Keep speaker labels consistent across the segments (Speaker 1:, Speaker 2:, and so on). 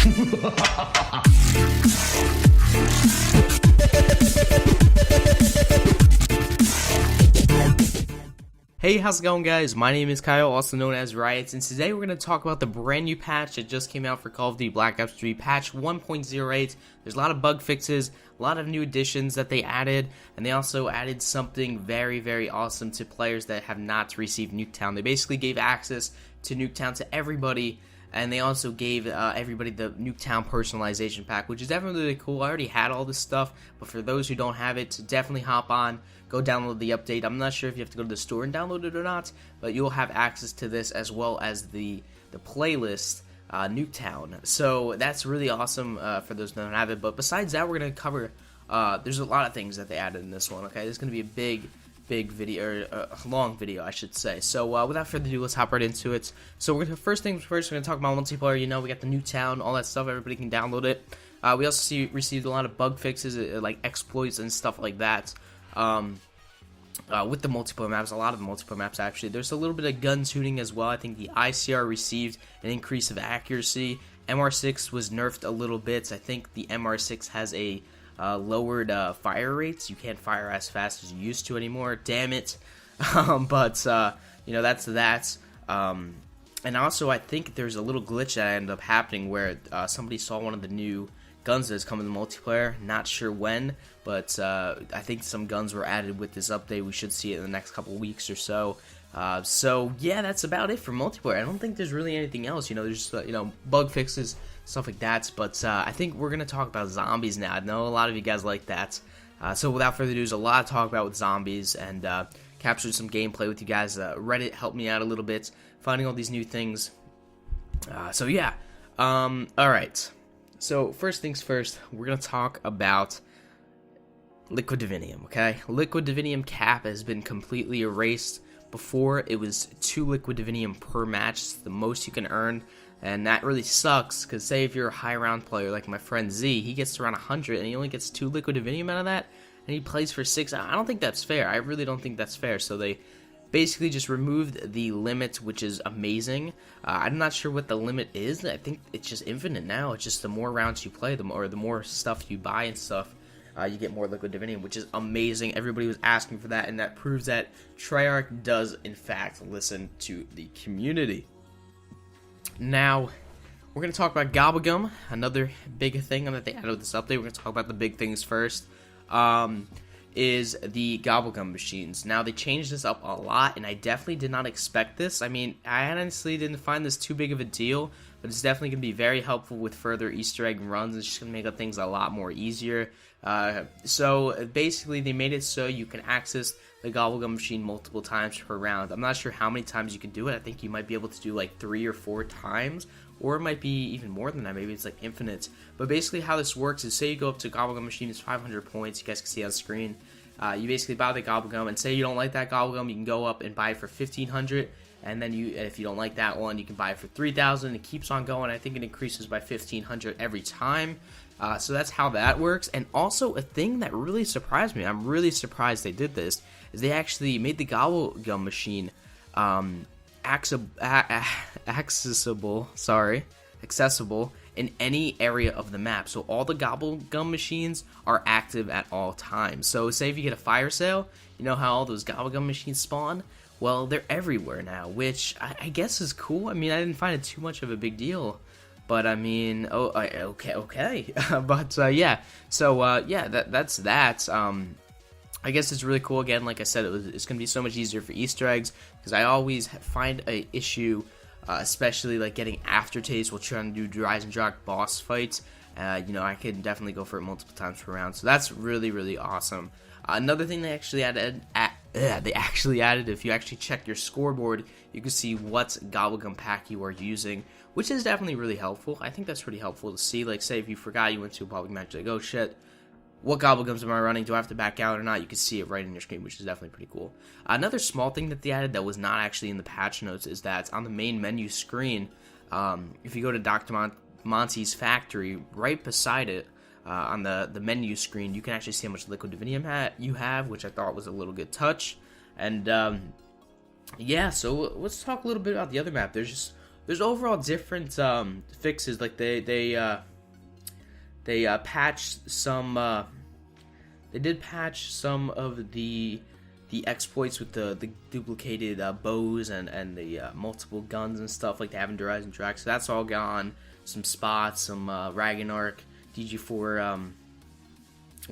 Speaker 1: Hey, how's it going, guys? My name is Kyle, also known as Riots, and today we're going to talk about the brand new patch that just came out for Call of Duty Black Ops 3, patch 1.08. There's a lot of bug fixes, a lot of new additions that they added, and they also added something very, very awesome to players that have not received Nuketown. They basically gave access to Nuketown to everybody, and they also gave everybody the Nuketown personalization pack, which is definitely really cool. I already had all this stuff, but for those who don't have it, definitely hop on, go download the update. I'm not sure if you have to go to the store and download it or not, but you'll have access to this as well as the playlist Nuketown. So that's really awesome for those that don't have it. But besides that, we're going to cover, there's a lot of things that they added in this one, okay? This is going to be a big video, or a long video, I should say. So without further ado, let's hop right into it. So we're gonna, first things first, we're gonna talk about multiplayer. You know, we got the Nuketown, all that stuff. Everybody can download it. We also received a lot of bug fixes, like exploits and stuff like that. With the multiplayer maps, a lot of the multiplayer maps actually. There's a little bit of gun tuning as well. I think the ICR received an increase of accuracy. MR6 was nerfed a little bit. I think the MR6 has a lowered fire rates. You can't fire as fast as you used to anymore. Damn it. But you know, that's that. And also, I think there's a little glitch that ended up happening where somebody saw one of the new guns that's come in the multiplayer. Not sure when, but I think some guns were added with this update. We should see it in the next couple weeks or so. So yeah, that's about it for multiplayer. I don't think there's really anything else. You know, there's just, you know, bug fixes, stuff like that. But I think we're gonna talk about zombies now. I know a lot of you guys like that. So without further ado, there's a lot to talk about with zombies, and captured some gameplay with you guys. Reddit helped me out a little bit, finding all these new things. So yeah, all right. So first things first, we're gonna talk about Liquid Divinium. Okay, Liquid Divinium cap has been completely erased. Before, it was 2 Liquid Divinium per match. It's the most you can earn, and that really sucks, because say if you're a high round player like my friend Z, he gets around 100 and he only gets 2 Liquid Divinium out of that, and he plays for 6. I don't think that's fair. I really don't think that's fair. So they basically just removed the limit, which is amazing. I'm not sure what the limit is. I think it's just infinite now. It's just the more rounds you play, the more stuff you buy and stuff, you get more Liquid Divinium, which is amazing. Everybody was asking for that, and that proves that Treyarch does, in fact, listen to the community. Now, we're going to talk about Gobblegum, another big thing that they added with this update. We're going to talk about the big things first, is the Gobblegum machines. Now, they changed this up a lot, and I definitely did not expect this. I mean, I honestly didn't find this too big of a deal, but it's definitely going to be very helpful with further Easter egg runs. It's just going to make things a lot more easier. So basically, they made it so you can access the Gobblegum machine multiple times per round. I'm not sure how many times you can do it. I think you might be able to do like 3 or 4 times, or it might be even more than that. Maybe it's like infinite. But basically, how this works is, say you go up to Gobblegum machine, it's 500 points. You guys can see on screen. You basically buy the Gobblegum, and say you don't like that Gobblegum, you can go up and buy it for 1,500. And then if you don't like that one, you can buy it for 3,000. It keeps on going. I think it increases by 1,500 every time. So that's how that works. And also, a thing that really surprised me, I'm really surprised they did this, is they actually made the Gobblegum machine accessible in any area of the map. So all the Gobblegum machines are active at all times. So say if you get a fire sale, you know how all those Gobblegum machines spawn? Well, they're everywhere now, which I guess is cool. I mean, I didn't find it too much of a big deal, but I mean, okay. But yeah, so yeah, that's that. I guess it's really cool. Again, like I said, it's going to be so much easier for Easter eggs, because I always find a issue, especially like getting aftertaste while trying to do Rise and Drop boss fights. You know, I can definitely go for it multiple times per round, so that's really, really awesome. Another thing they actually added, if you actually check your scoreboard, you can see what Gobblegum pack you are using, which is definitely really helpful. I think that's pretty helpful to see. Like, say if you forgot you went to a public match, like, oh shit, what Gobblegums am I running? Do I have to back out or not? You can see it right in your screen, which is definitely pretty cool. Another small thing that they added that was not actually in the patch notes is that on the main menu screen, if you go to Dr. Monty's factory, right beside it, on the menu screen, you can actually see how much Liquid Divinium you have, which I thought was a little good touch. And yeah, so let's talk a little bit about the other map. There's just there's overall different fixes. Like they patched some. They did patch some of the exploits with the duplicated bows and the multiple guns and stuff like they have in Horizon Track. So that's all gone. Some spots, some Ragnarok, DG4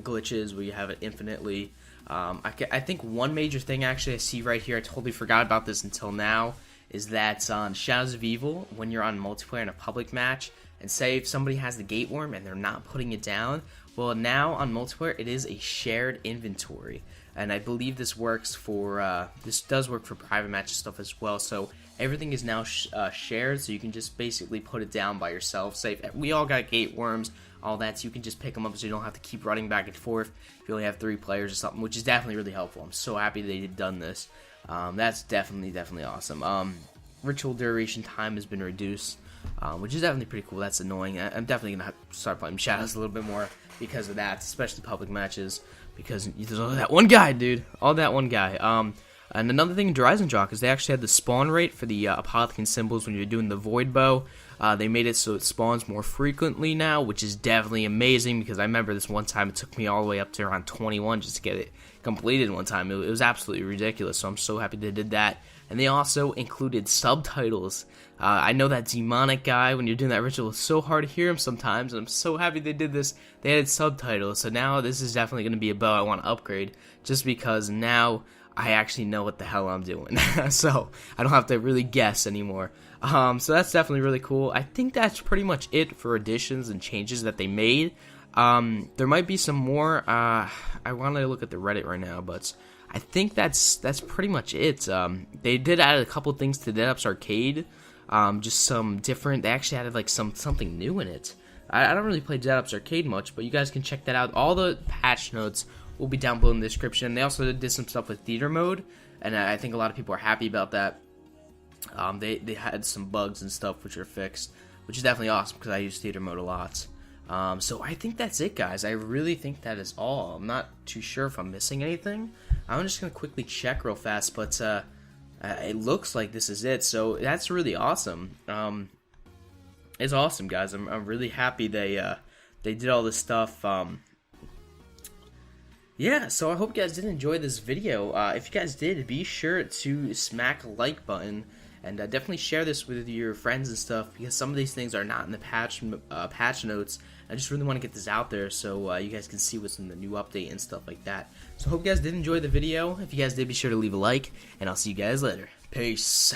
Speaker 1: glitches where you have it infinitely. I think one major thing actually I see right here, I totally forgot about this until now, is that on Shadows of Evil, when you're on multiplayer in a public match, and say if somebody has the gate worm and they're not putting it down, well, now on multiplayer it is a shared inventory, and I believe this works for this does work for private match stuff as well. So everything is now shared, so you can just basically put it down by yourself. Say if we all got gate worms, all that, so you can just pick them up, so you don't have to keep running back and forth if you only have 3 players or something, which is definitely really helpful. I'm so happy they've done this. That's definitely awesome. Ritual duration time has been reduced, which is definitely pretty cool. That's annoying. I'm definitely gonna have to start playing Shadows a little bit more because of that, especially public matches, because there's all that one guy, dude. All that one guy. And another thing in Horizon Jock is they actually had the spawn rate for the Apothicon symbols when you're doing the Void Bow. They made it so it spawns more frequently now, which is definitely amazing, because I remember this one time it took me all the way up to around 21 just to get it completed one time. It was absolutely ridiculous, so I'm so happy they did that. And they also included subtitles. I know that demonic guy, when you're doing that ritual, it's so hard to hear him sometimes, and I'm so happy they did this. They added subtitles, so now this is definitely going to be a bow I want to upgrade, just because now I actually know what the hell I'm doing. So I don't have to really guess anymore. So that's definitely really cool. I think that's pretty much it for additions and changes that they made. There might be some more. I want to look at the Reddit right now, but I think that's pretty much it. They did add a couple things to Dead Ups Arcade. Just some different. They actually added like something new in it. I don't really play Dead Ups Arcade much, but you guys can check that out. All the patch notes will be down below in the description. They also did some stuff with theater mode, and I think a lot of people are happy about that. They had some bugs and stuff which are fixed, which is definitely awesome because I use theater mode a lot. So I think that's it, guys. I really think that is all. I'm not too sure if I'm missing anything. I'm just gonna quickly check real fast, but it looks like this is it. So that's really awesome. It's awesome, guys. I'm really happy they did all this stuff. Yeah, so I hope you guys did enjoy this video. If you guys did, be sure to smack a like button, and definitely share this with your friends and stuff, because some of these things are not in the patch notes. I just really want to get this out there so you guys can see what's in the new update and stuff like that. So I hope you guys did enjoy the video. If you guys did, be sure to leave a like, and I'll see you guys later. Peace.